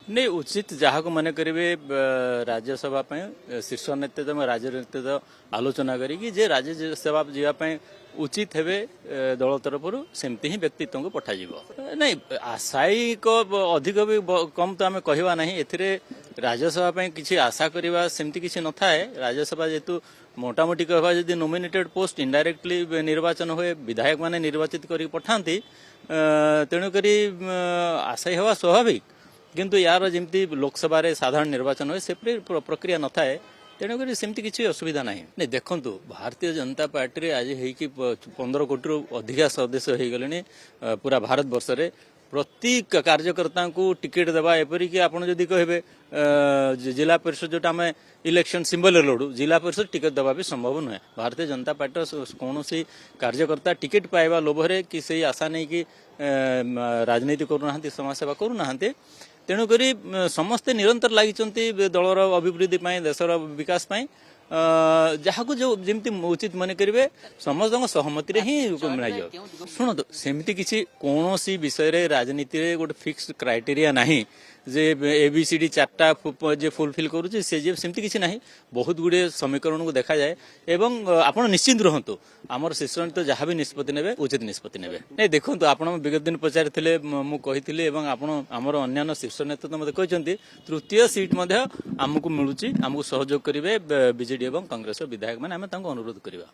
नहीं उचित जहाँ को मन करेंगे राज्यसभा शीर्ष नेतृत्व राज्य नेतृत्व आलोचना करी जे राज्यसभा जावाई उचित हेबे दल तरफ सेमती ही व्यक्तित्व को पठाजी नहीं आशायी को अधिक भी कम तो आम कहवा ना ए राज्यसभा किसी आशा करवा सेमती किसी न थाए राज्यसभा जेतु मोटामोटी कहवा जदि नोमिनेटेड पोस्ट इनडायरेक्टली निर्वाचन हुए विधायक माने निर्वाचित करी पठाती तेणुक आशायी हवा स्वाभाविक किंतु यार जमी लोकसभा साधारण निर्वाचन हुए से प्रक्रिया न थाए तेणुक सेमती किसी असुविधा ना नहीं देखु भारतीय जनता पार्टी आज हो 15 कोटी अधिका सदस्य हो गले पूरा भारत वर्ष रे प्रत्येक कार्यकर्ता को टिकेट देवा एपरिक आपड़ जदि कहे जिला परिषद जो आम इलेक्शन सिंबल लड़ू जिला परिषद टिकेट देवा भी संभव नुहे भारतीय जनता पार्टी कौन कार्यकर्ता टिकेट पाइबा लोभरे कि से आशा नहीं कि राजनीति करूना समाजसेवा करूना तेणुक समस्ते निरंतर लगी दलर अभिवृद्धि देशर विकास जहाँ को जो जमी उचित मन करेंगे समस्त सहमति ही मिल शुणु सेमती किसी कौन विषय रे राजनीति रे गोटे फिक्स क्राइटेरिया नहीं जे एबीसीडी 4टा जे फुलफिल करुच्ची से सेमती किसी नहीं बहुत गुड़े समीकरण को देखा जाए एवं आप निश्चिंत रुहतु आमर शीर्ष नेतृत्व जहाँ भी निष्पत्ति ने उचित निष्पत्ति ने नहीं देखो आप विगत दिन पचारि मुझे आमर अन्य शीर्ष नेतृत्व मत कहते तृतीय सीट आमको मिलूँ आमको सहयोग करेंगे बीजेडी और कांग्रेस विधायक मैंने अनुरोध करवा।